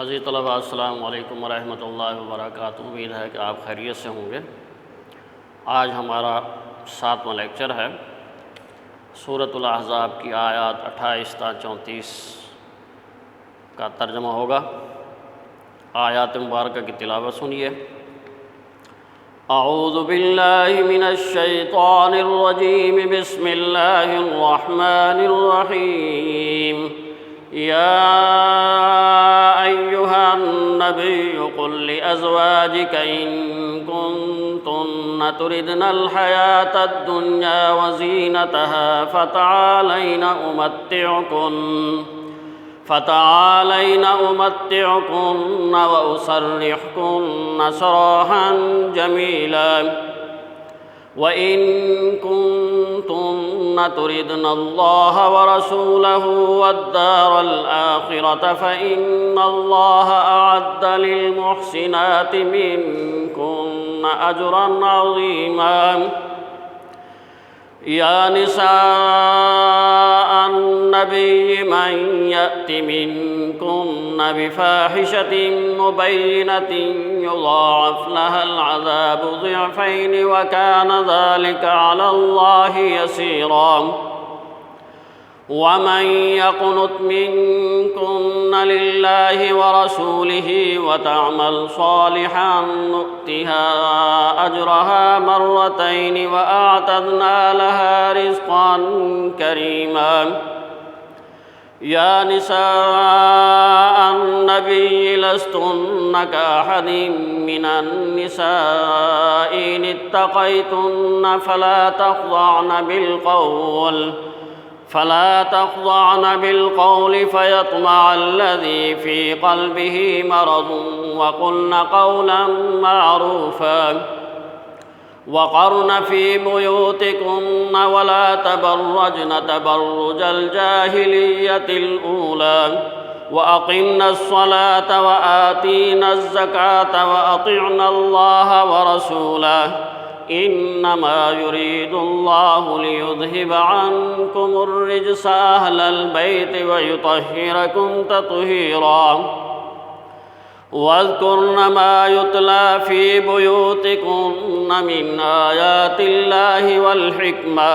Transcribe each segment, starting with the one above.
عزیز طلباء السلام علیکم ورحمۃ اللہ وبرکاتہ۔ امید ہے کہ آپ خیریت سے ہوں گے۔ آج ہمارا 7واں لیکچر ہے۔ سورۃ الاحزاب کی آیات 28 تا 34 کا ترجمہ ہوگا۔ آیات مبارکہ کی تلاوت سنیے۔ اعوذ باللہ من الشیطان الرجیم، بسم اللہ الرحمن الرحیم۔ یا ایہا النبی قل لأزواجک ان کنتن تردن الحیاة الدنیا وزینتها فتعالین امتعکن واسرحکن سراحا جمیلا وَإِن كُنتُنَّ تُرِدْنَ اللَّهَ وَرَسُولَهُ وَالدَّارَ الْآخِرَةَ فَإِنَّ اللَّهَ أَعَدَّ لِلْمُحْسِنَاتِ مِنكُنَّ أَجْرًا عَظِيمًا۔ یا نساء النبی من یأت منکن بفاحشة مبینة یضاعف لها العذاب ضعفین وکان ذلك علی اللہ یسیرا۔ ومن يقنت منكن لله ورسوله وتعمل صالحا نؤتها أجرها مرتين وأعتدنا لها رزقا كريما۔ يا نساء النبي لستن كأحد من النساء إن اتقيتن فلا تخضعن بالقول فيطمع الذي في قلبه مرض وقلن قولا معروفا وقرن في بيوتكن ولا تبرجن تبرج الجاهلية الأولى وأقمن الصلاة وآتين الزكاة وأطعن الله ورسوله انما يريد الله ليذهب عنكم الرجس اهل البيت ويطهركم تطهيرا واذكرن ما يتلى في بيوتكن من آيات الله والحكمة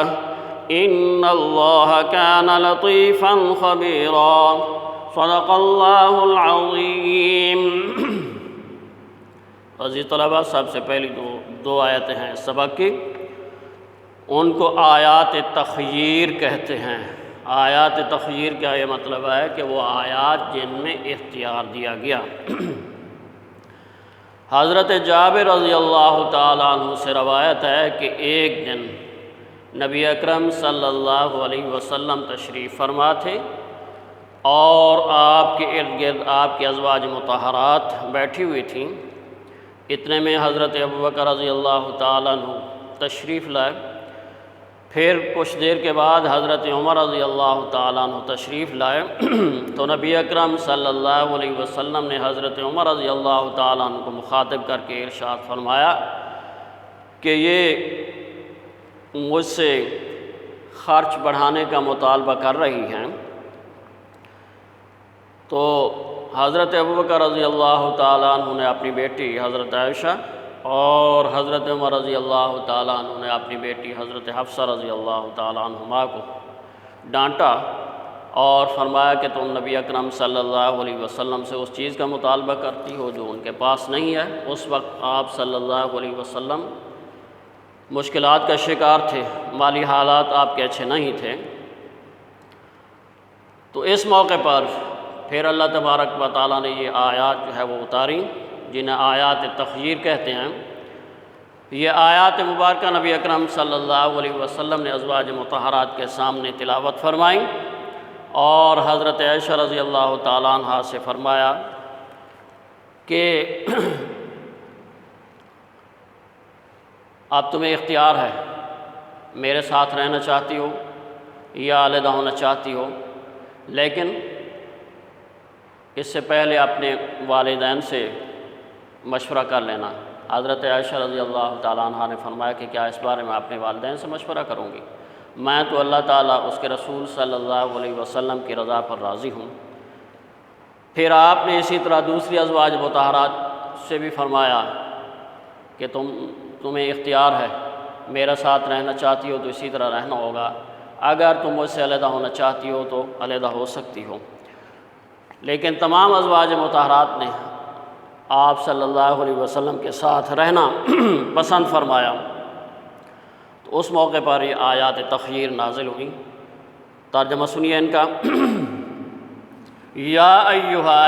ان الله كان لطيفا خبيرا۔ صدق اللہ العظیم۔ عزیز طلباء، سب سے پہلی دو آیتیں ہیں سبق کی، ان کو آیات تخییر کہتے ہیں۔ آیات تخییر کا یہ مطلب ہے کہ وہ آیات جن میں اختیار دیا گیا۔ حضرت جابر رضی اللہ تعالیٰ عنہ سے روایت ہے کہ ایک دن نبی اکرم صلی اللہ علیہ وسلم تشریف فرما تھے اور آپ کے ارد گرد آپ کی ازواج مطہرات بیٹھی ہوئی تھیں۔ اتنے میں حضرت ابوبکر رضی اللہ تعالیٰ عنہ تشریف لائے۔ پھر کچھ دیر کے بعد حضرت عمر رضی اللہ تعالیٰ عنہ تشریف لائے تو نبی اکرم صلی اللہ علیہ وسلم نے حضرت عمر رضی اللہ تعالیٰ عنہ کو مخاطب کر کے ارشاد فرمایا کہ یہ مجھ سے خرچ بڑھانے کا مطالبہ کر رہی ہیں۔ تو حضرت ابوبکر رضی اللہ تعالیٰ عنہ نے اپنی بیٹی حضرت عائشہ اور حضرت عمر رضی اللہ تعالیٰ عنہ نے اپنی بیٹی حضرت حفصہ رضی اللہ تعالیٰ عنہما کو ڈانٹا اور فرمایا کہ تم نبی اکرم صلی اللہ علیہ وسلم سے اس چیز کا مطالبہ کرتی ہو جو ان کے پاس نہیں ہے۔ اس وقت آپ صلی اللہ علیہ وسلم مشکلات کا شکار تھے، مالی حالات آپ کے اچھے نہیں تھے۔ تو اس موقع پر پھر اللہ تبارک و تعالیٰ نے یہ آیات جو ہے وہ اتاری، جنہیں آیات تخییر کہتے ہیں۔ یہ آیات مبارکہ نبی اکرم صلی اللہ علیہ وسلم نے ازواج مطہرات کے سامنے تلاوت فرمائیں اور حضرت عائشہ رضی اللہ تعالیٰ عنہ سے فرمایا کہ اب تمہیں اختیار ہے، میرے ساتھ رہنا چاہتی ہو یا علیحدہ ہونا چاہتی ہو، لیکن اس سے پہلے اپنے والدین سے مشورہ کر لینا۔ حضرت عائشہ رضی اللہ تعالیٰ عنہ نے فرمایا کہ کیا اس بارے میں اپنے والدین سے مشورہ کروں گی؟ میں تو اللہ تعالیٰ اس کے رسول صلی اللہ علیہ وسلم کی رضا پر راضی ہوں۔ پھر آپ نے اسی طرح دوسری ازواج مطہرات سے بھی فرمایا کہ تمہیں اختیار ہے، میرا ساتھ رہنا چاہتی ہو تو اسی طرح رہنا ہوگا، اگر تم مجھ سے علیحدہ ہونا چاہتی ہو تو علیحدہ ہو سکتی ہو۔ لیکن تمام ازواج مطہرات نے آپ صلی اللہ علیہ وسلم کے ساتھ رہنا پسند فرمایا، تو اس موقع پر یہ آیات تخییر نازل ہوئیں۔ ترجمہ سنیے ان کا۔ یا ایھا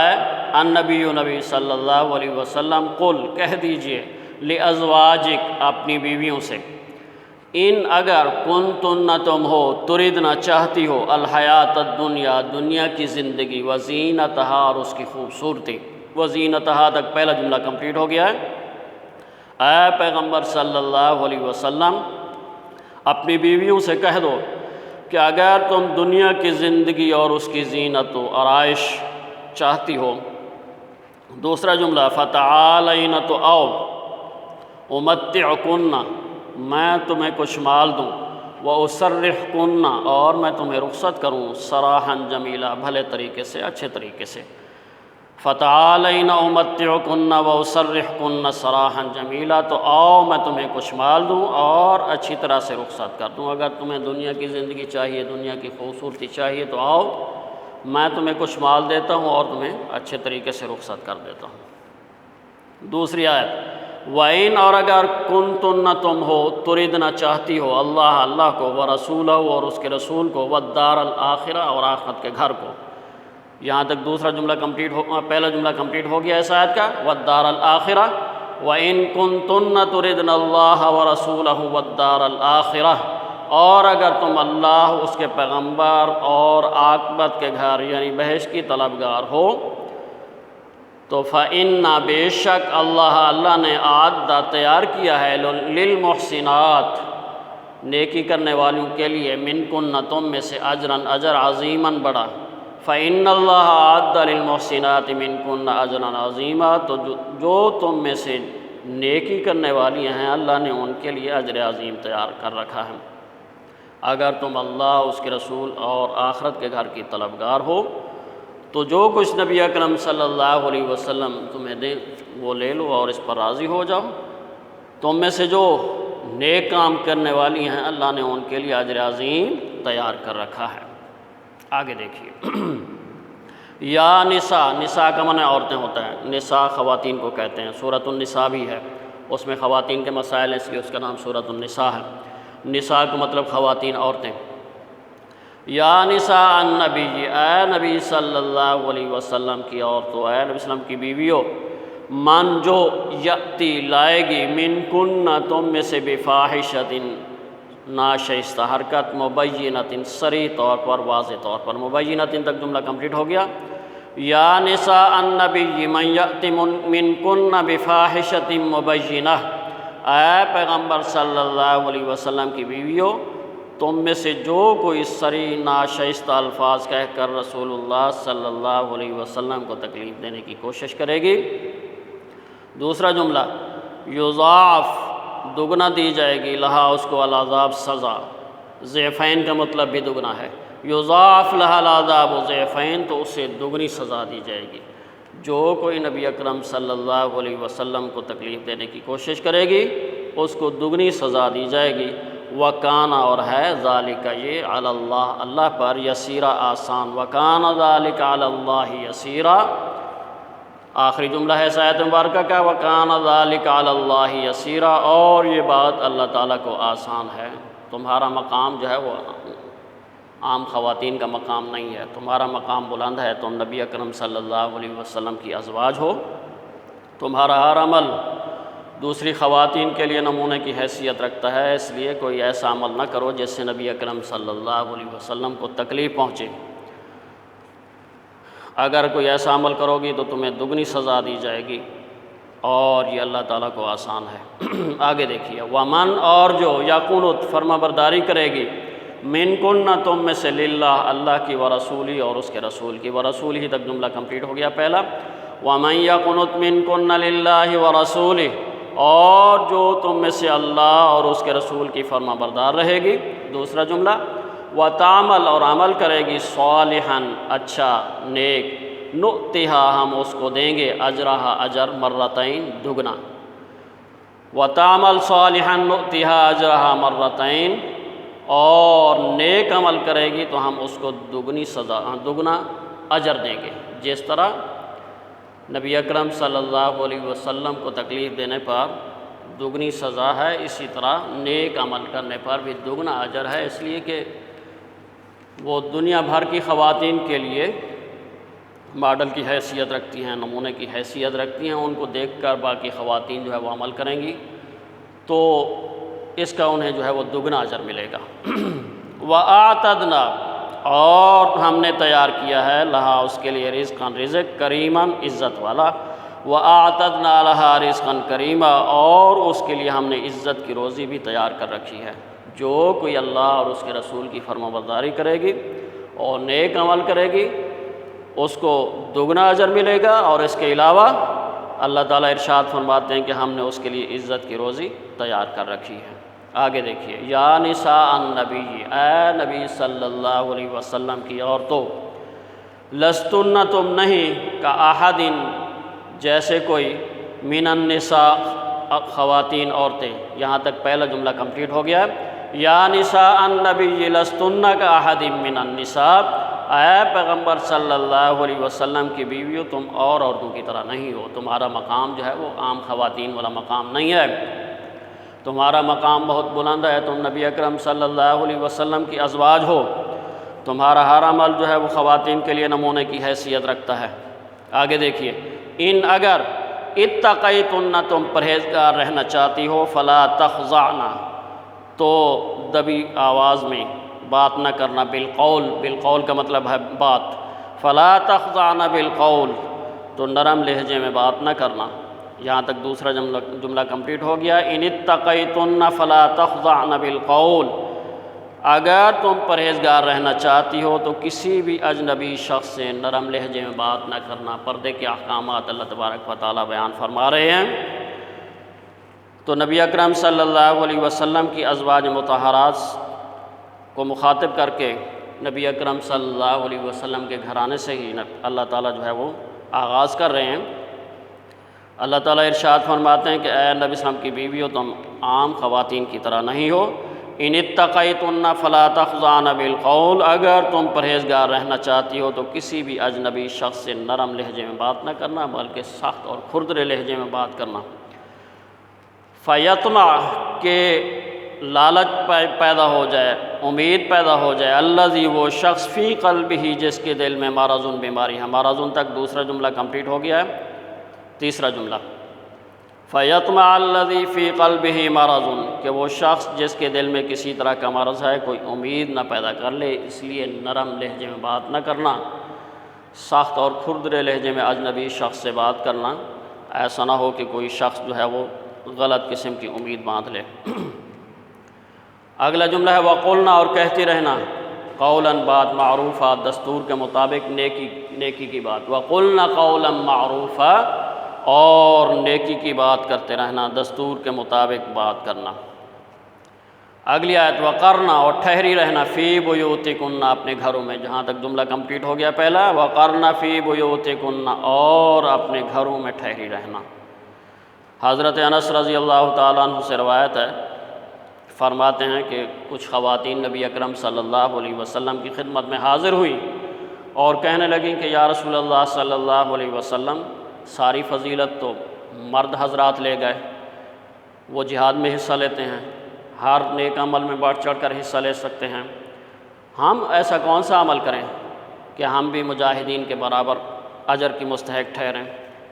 النبی، نبی صلی اللہ علیہ وسلم، قل کہہ دیجئے، لازواجک اپنی بیویوں سے، ان اگر کنتن تم ہو، تردنا چاہتی ہو، الحیات الدنیا دنیا کی زندگی، وزینتہا اور اس کی خوبصورتی۔ وزینتہا تک پہلا جملہ کمپلیٹ ہو گیا ہے۔ اے پیغمبر صلی اللہ علیہ وسلم اپنی بیویوں سے کہہ دو کہ اگر تم دنیا کی زندگی اور اس کی زینت و آرائش چاہتی ہو۔ دوسرا جملہ فتعالین، تو آؤ، امتعکن، میں تمہیں کچھ مال دوں، واسرحکن، اور میں تمہیں رخصت کروں، سراحا جمیلا، بھلے طریقے سے، اچھے طریقے سے۔ فتعالین امتعکن واسرحکن سراحا جمیلا، تو آؤ میں تمہیں کچھ مال دوں اور اچھی طرح سے رخصت کر دوں۔ اگر تمہیں دنیا کی زندگی چاہیے، دنیا کی خوبصورتی چاہیے تو آؤ، میں تمہیں کچھ مال دیتا ہوں اور تمہیں اچھے طریقے سے رخصت کر دیتا ہوں۔ دوسری آیت، وَإِنْ، اور اگر کنتن تم ہو، تردنا چاہتی ہو، اللہ کو، ورسولہ اور اس کے رسول کو، والدار الآخرہ اور آخرت کے گھر کو۔ یہاں تک دوسرا جملہ پہلا جملہ کمپلیٹ ہو گیا اس آیت کا، والدار الآخرہ۔ وَإِنْ كُنْتُنَّ تُرِدْنَ اللَّهَ وَرَسُولَهُ وَالدَّارَ الْآخِرَةَ، اور اگر تم اللہ، اس کے پیغمبر اور عاقبت کے گھر یعنی بہشت کی طلبگار ہو، تو فَإِنَّ، بے شک اللہ نے اعدّ تیار کیا ہے، للمحسنات، نیکی کرنے والوں کے لیے، منکن تم میں سے، اجراً اجر، عظیماً بڑا۔ فَإِنَّ اللَّهَ أَعَدَّ لِلْمُحْسِنَاتِ مِنْكُنَّ أَجْرًا عَظِيمًا، تو جو تم میں سے نیکی کرنے والی ہیں، اللہ نے ان کے لیے اجر عظیم تیار کر رکھا ہے۔ اگر تم اللہ، اس کے رسول اور آخرت کے گھر کی طلبگار ہو تو جو کچھ نبی اکرم صلی اللہ علیہ وسلم تمہیں دیں وہ لے لو اور اس پر راضی ہو جاؤ۔ تم میں سے جو نیک کام کرنے والی ہیں، اللہ نے ان کے لیے اجر عظیم تیار کر رکھا ہے۔ آگے دیکھیے، یا نساء کا معنی عورتیں ہوتا ہے، نساء خواتین کو کہتے ہیں۔ سورۃ النساء بھی ہے، اس میں خواتین کے مسائل ہیں، اس لیے اس کا نام سورۃ النساء ہے۔ نساء کا مطلب خواتین، عورتیں۔ یا نساء النبی، اے نبی صلی اللہ علیہ وسلم کی عورتوں، اے نبی صلی اللہ علیہ وسلم کی بیویوں، من، جو، یأتی، لائے گی، منکن تم میں سے، بفاحشۃ، ناشائستہ حرکت، مبینۃ، صریح طور پر، واضح طور پر۔ مبینۃ تک جملہ کمپلیٹ ہو گیا۔ یا نساء النبی من یأت منکن بفاحشۃ مبینہ، اے پیغمبر صلی اللہ علیہ وسلم کی بیویوں، تم میں سے جو کوئی صریح ناشائستہ الفاظ کہہ کر رسول اللہ صلی اللہ علیہ وسلم کو تکلیف دینے کی کوشش کرے گی۔ دوسرا جملہ، یضاعف، دگنا دی جائے گی، لہا، اس کو، العذاب، سزا۔ ضعفین کا مطلب بھی دگنا ہے۔ یضاعف لہا العذاب ضعفین، تو اسے دگنی سزا دی جائے گی۔ جو کوئی نبی اکرم صلی اللہ علیہ وسلم کو تکلیف دینے کی کوشش کرے گی، اس کو دگنی سزا دی جائے گی۔ وَكَانَ، اور ہے، ذَلِكَ، یہ، علی اللہ، اللہ پر، یسیرا، آسان۔ وَكَانَ ذَلِكَ علی اللہ یسیرا، آخری جملہ ہے اس آیت مبارکہ کا، وَكَانَ ذَلِكَ علی اللہ یسیرا، اور یہ بات اللہ تعالیٰ کو آسان ہے۔ تمہارا مقام جو ہے وہ عام خواتین کا مقام نہیں ہے، تمہارا مقام بلند ہے، تم نبی اکرم صلی اللہ علیہ وسلم کی ازواج ہو، تمہارا ہر عمل دوسری خواتین کے لیے نمونے کی حیثیت رکھتا ہے، اس لیے کوئی ایسا عمل نہ کرو جس سے نبی اکرم صلی اللہ علیہ وسلم کو تکلیف پہنچے۔ اگر کوئی ایسا عمل کرو گی تو تمہیں دگنی سزا دی جائے گی، اور یہ اللہ تعالیٰ کو آسان ہے۔ آگے دیکھیے، ومن، اور جو، یقنت، فرما برداری کرے گی، منکن تم میں سے، للہ، اللہ کی، ورسولی، اور اس کے رسول کی۔ ورسولی تک جملہ کمپلیٹ ہو گیا پہلا۔ ومن یقنت منکن للہ ورسولہ، اور جو تم میں سے اللہ اور اس کے رسول کی فرما بردار رہے گی۔ دوسرا جملہ، وتعمل، اور عمل کرے گی، صالحاً، اچھا، نیک، نؤتھا ہم اس کو دیں گے اجرہا اجر مرتین دگنا، وتعمل صالحا نؤتھا اجرہا مرتین، اور نیک عمل کرے گی تو ہم اس کو دگنا اجر دیں گے۔ جس طرح نبی اکرم صلی اللہ علیہ وسلم کو تکلیف دینے پر دگنی سزا ہے، اسی طرح نیک عمل کرنے پر بھی دگنا اجر ہے، اس لیے کہ وہ دنیا بھر کی خواتین کے لیے ماڈل کی حیثیت رکھتی ہیں، نمونے کی حیثیت رکھتی ہیں، ان کو دیکھ کر باقی خواتین جو ہے وہ عمل کریں گی تو اس کا انہیں جو ہے وہ دگنا اجر ملے گا۔ وَأَعْتَدْنَا، اور ہم نے تیار کیا ہے لہا اس کے لیے رزقاً رزق، کریماً عزت والا، وَأَعْتَدْنَا لَهَا رِزْقًا كَرِيمًا، اور اس کے لیے ہم نے عزت کی روزی بھی تیار کر رکھی ہے۔ جو کوئی اللہ اور اس کے رسول کی فرمانبرداری کرے گی اور نیک عمل کرے گی اس کو دگنا اجر ملے گا، اور اس کے علاوہ اللہ تعالیٰ ارشاد فرماتے ہیں کہ ہم نے اس کے لیے عزت کی روزی تیار کر رکھی ہے۔ آگے دیکھیے، یا نساء النبی، اے نبی صلی اللہ علیہ وسلم کی عورتوں، لستن، تم نہیں، کاحد، جیسے کوئی، من النساء، خواتین عورتیں، یہاں تک پہلا جملہ کمپلیٹ ہو گیا۔ یا نساء النبی لستن کاحد من النساء، اے پیغمبر صلی اللہ علیہ وسلم کی بیویوں، تم اور عورتوں کی طرح نہیں ہو، تمہارا مقام جو ہے وہ عام خواتین والا مقام نہیں ہے، تمہارا مقام بہت بلند ہے، تم نبی اکرم صلی اللہ علیہ وسلم کی ازواج ہو، تمہارا ہر عمل جو ہے وہ خواتین کے لیے نمونے کی حیثیت رکھتا ہے۔ آگے دیکھیے، ان اگر اتقیتن، تم پرہیزگار رہنا چاہتی ہو، فلا تخضعن، تو دبی آواز میں بات نہ کرنا، بالقول، بالقول کا مطلب ہے بات، فلا تخضعن بالقول، تو نرم لہجے میں بات نہ کرنا۔ یہاں تک دوسرا جملہ کمپلیٹ ہو گیا۔ ان اتقیتن فلا تخضعن بالقول، اگر تم پرہیزگار رہنا چاہتی ہو تو کسی بھی اجنبی شخص سے نرم لہجے میں بات نہ کرنا۔ پردے کے احکامات اللہ تبارک و تعالیٰ بیان فرما رہے ہیں، تو نبی اکرم صلی اللہ علیہ وسلم کی ازواج مطہرات کو مخاطب کر کے نبی اکرم صلی اللہ علیہ وسلم کے گھرانے سے ہی اللہ تعالیٰ جو ہے وہ آغاز کر رہے ہیں۔ اللہ تعالیٰ ارشاد فرماتے ہیں کہ اے نبی صلی اللہ علیہ وسلم کی بیویوں، تم عام خواتین کی طرح نہیں ہو۔ ان اتقیتن فلا تخضعن بالقول، اگر تم پرہیزگار رہنا چاہتی ہو تو کسی بھی اجنبی شخص سے نرم لہجے میں بات نہ کرنا بلکہ سخت اور کھردرے لہجے میں بات کرنا۔ فیطمع، کہ لالچ پیدا ہو جائے، امید پیدا ہو جائے، الذی، وہ شخص، فی قلبہ، جس کے دل میں مرض، بیماری ہے۔ مرض تک دوسرا جملہ کمپلیٹ ہو گیا ہے۔ تیسرا جملہ، فیطمع الذی فی قلبہ مرض، کہ وہ شخص جس کے دل میں کسی طرح کا مرض ہے کوئی امید نہ پیدا کر لے، اس لیے نرم لہجے میں بات نہ کرنا، سخت اور کھردرے لہجے میں اجنبی شخص سے بات کرنا، ایسا نہ ہو کہ کوئی شخص جو ہے وہ غلط قسم کی امید باندھ لے۔ اگلا جملہ ہے وقلنا، اور کہتی رہنا، قولا، بات، معروفہ، دستور کے مطابق نیکی کی بات، وقلنا قولا معروفہ، اور نیکی کی بات کرتے رہنا، دستور کے مطابق بات کرنا۔ اگلی آیت وقرنا، اور ٹھہری رہنا، فی بیوتکن، اپنے گھروں میں۔ جہاں تک جملہ کمپلیٹ ہو گیا پہلا، وقرنا فی بیوتکن، اور اپنے گھروں میں ٹھہری رہنا۔ حضرت انس رضی اللہ تعالیٰ عنہ سے روایت ہے، فرماتے ہیں کہ کچھ خواتین نبی اکرم صلی اللہ علیہ وسلم کی خدمت میں حاضر ہوئیں اور کہنے لگیں کہ یا رسول اللہ صلی اللہ علیہ وسلم، ساری فضیلت تو مرد حضرات لے گئے، وہ جہاد میں حصہ لیتے ہیں، ہر نیک عمل میں بڑھ چڑھ کر حصہ لے سکتے ہیں، ہم ایسا کون سا عمل کریں کہ ہم بھی مجاہدین کے برابر اجر کی مستحق ٹھہریں؟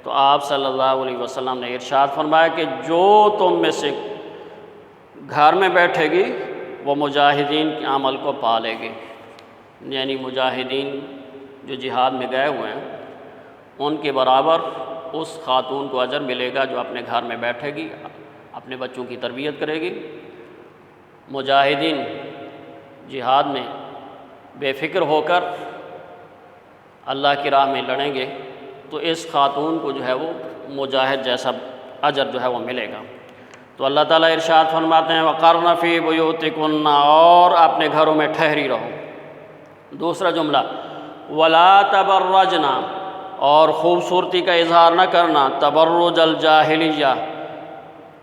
تو آپ صلی اللہ علیہ وسلم نے ارشاد فرمایا کہ جو تم میں سے گھر میں بیٹھے گی وہ مجاہدین کے عمل کو پالے گی، یعنی مجاہدین جو جہاد میں گئے ہوئے ہیں ان کے برابر اس خاتون کو اجر ملے گا جو اپنے گھر میں بیٹھے گی، اپنے بچوں کی تربیت کرے گی۔ مجاہدین جہاد میں بے فکر ہو کر اللہ کی راہ میں لڑیں گے تو اس خاتون کو جو ہے وہ مجاہد جیسا اجر جو ہے وہ ملے گا۔ تو اللہ تعالیٰ ارشاد فرماتے ہیں وقرن فی بیوتکن، اور اپنے گھروں میں ٹھہری رہو۔ دوسرا جملہ ولا تبرجنا، اور خوبصورتی کا اظہار نہ کرنا، تبرج الجاہلیہ،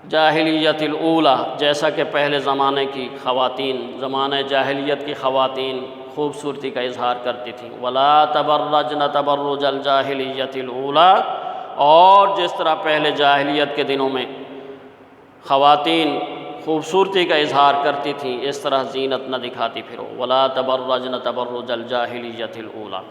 جاہلیت الاولیٰ، جیسا کہ پہلے زمانے کی خواتین، زمانہ جاہلیت کی خواتین خوبصورتی کا اظہار کرتی تھیں۔ ولا تبرجن تبرج الجاہلیت الاولیٰ، اور جس طرح پہلے جاہلیت کے دنوں میں خواتین خوبصورتی کا اظہار کرتی تھیں، اس طرح زینت نہ دکھاتی پھرو۔ ولا تبرجن تبرج الجاہلیت الاولیٰ۔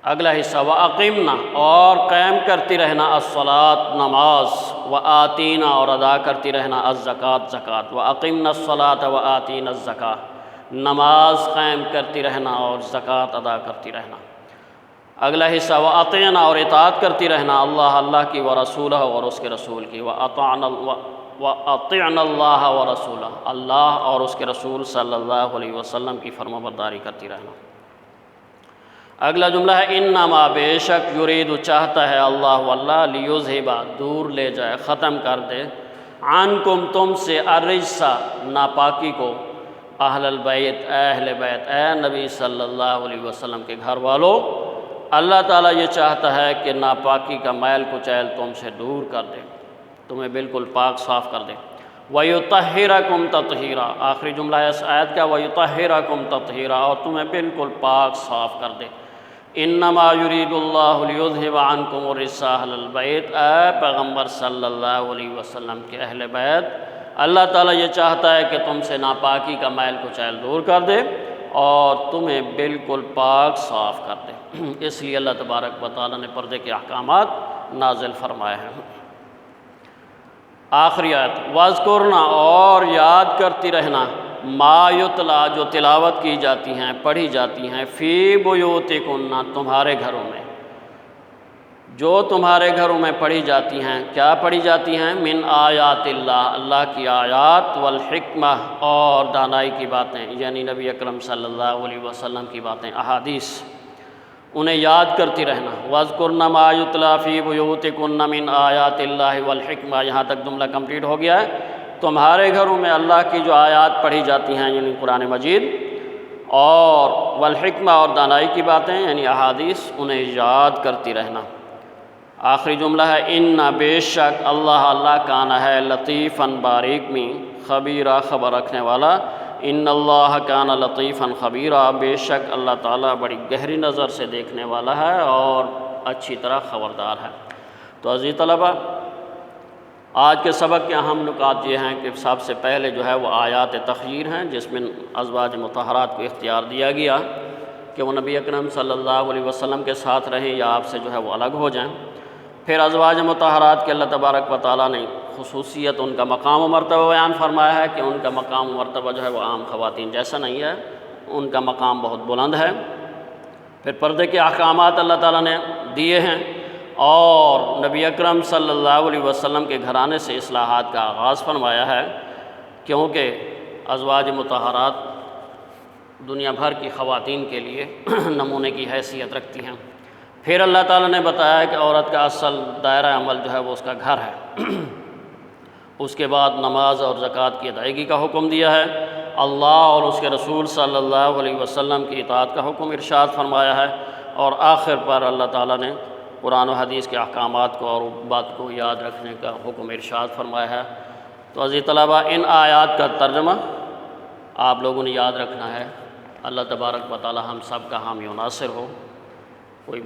اگلا حصہ، وَأَقِمْنَا، اور قائم کرتی رہنا، الصلاۃ، نماز، وَآتِينَا، اور ادا کرتی رہنا، الزکوٰۃ، زکوٰۃ، وَأَقِمْنَا الصَّلَاةَ وَآتِينَا الزَّکَاۃ، نماز قائم کرتی رہنا اور زکوٰۃ ادا کرتی رہنا۔ اگلا حصہ، وَأَطِعْنَا، اور اطاعت کرتی رہنا، اللہ کی ورسولہ، اور اس کے رسول کی، وَأَطِعْنَا اللَّهَ وَرَسُولَهُ، اللہ اور اس کے رسول صلی اللہ علیہ وسلم کی فرما برداری کرتی رہنا۔ اگلا جملہ ہے، انما، بے شک، یرید، چاہتا ہے، اللہ لیذہب، دور لے جائے، ختم کر دے، عنکم، تم سے، الرجس، ناپاکی کو، اہل البیت، اہل بیت، اے نبی صلی اللہ علیہ وسلم کے گھر والوں، اللہ تعالیٰ یہ چاہتا ہے کہ ناپاکی کا میل کچیل تم سے دور کر دے، تمہیں بالکل پاک صاف کر دے۔ وَيُطَهِّرَكُمْ تَطْهِيرًا، آخری جملہ ہے اس آیت کا، وَيُطَهِّرَكُمْ تَطْهِيرًا، اور تمہیں بالکل پاک صاف کر دے۔ انما یرید اللہ لیذہب عنکم الرجس اہل البیت، اے پیغمبر صلی اللہ علیہ وسلم کے اہل بیت، اللہ تعالیٰ یہ چاہتا ہے کہ تم سے ناپاکی کا میل کچیل دور کر دے اور تمہیں بالکل پاک صاف کر دے۔ اس لیے اللہ تبارک و تعالیٰ نے پردے کے احکامات نازل فرمائے ہیں۔ آخری آیت، وَاذْكُرْنَا، اور یاد کرتی رہنا، ما یتلا، جو تلاوت کی جاتی ہیں، پڑھی جاتی ہیں، فی بیوتکن، تمہارے گھروں میں، جو تمہارے گھروں میں پڑھی جاتی ہیں۔ کیا پڑھی جاتی ہیں؟ من آیات اللہ، اللہ کی آیات، والحکمہ، اور دانائی کی باتیں، یعنی نبی اکرم صلی اللہ علیہ وسلم کی باتیں، احادیث، انہیں یاد کرتی رہنا۔ وَاذْكُرْنَ مَا يُتْلَى فِي بُيُوتِكُنَّ مِنْ آیَاتِ اللَّهِ وَالْحِکْمَةِ، یہاں تک جملہ کمپلیٹ ہو گیا ہے۔ تمہارے گھروں میں اللہ کی جو آیات پڑھی جاتی ہیں، یعنی قرآن مجید، اور والحکمہ، اور دانائی کی باتیں، یعنی احادیث، انہیں یاد کرتی رہنا۔ آخری جملہ ہے، ان، بے شک، اللہ کانا ہے، لطیفاً، باریک میں، خبیرہ، خبر رکھنے والا، ان اللہ کان لطیفاً خبیرہ، بے شک اللہ تعالیٰ بڑی گہری نظر سے دیکھنے والا ہے اور اچھی طرح خبردار ہے۔ تو عزیز طلبہ، آج کے سبق کے اہم نکات یہ ہیں کہ سب سے پہلے جو ہے وہ آیات تخییر ہیں، جس میں ازواج مطہرات کو اختیار دیا گیا کہ وہ نبی اکرم صلی اللہ علیہ وسلم کے ساتھ رہیں یا آپ سے جو ہے وہ الگ ہو جائیں۔ پھر ازواج مطہرات کے اللہ تبارک و تعالیٰ نے خصوصیت، ان کا مقام و مرتبہ بیان فرمایا ہے کہ ان کا مقام و مرتبہ جو ہے وہ عام خواتین جیسا نہیں ہے، ان کا مقام بہت بلند ہے۔ پھر پردے کے احکامات اللہ تعالیٰ نے دیے ہیں، اور نبی اکرم صلی اللہ علیہ وسلم کے گھرانے سے اصلاحات کا آغاز فرمایا ہے، کیونکہ ازواج مطہرات دنیا بھر کی خواتین کے لیے نمونے کی حیثیت رکھتی ہیں۔ پھر اللہ تعالیٰ نے بتایا کہ عورت کا اصل دائرہ عمل جو ہے وہ اس کا گھر ہے۔ اس کے بعد نماز اور زکوٰۃ کی ادائیگی کا حکم دیا ہے، اللہ اور اس کے رسول صلی اللہ علیہ وسلم کی اطاعت کا حکم ارشاد فرمایا ہے، اور آخر پر اللہ تعالیٰ نے قرآن و حدیث کے احکامات کو اور بات کو یاد رکھنے کا حکم ارشاد فرمایا ہے۔ تو عزیز طلبہ، ان آیات کا ترجمہ آپ لوگوں نے یاد رکھنا ہے۔ اللہ تبارک و تعالی ہم سب کا حامی و ناصر ہو۔ کوئی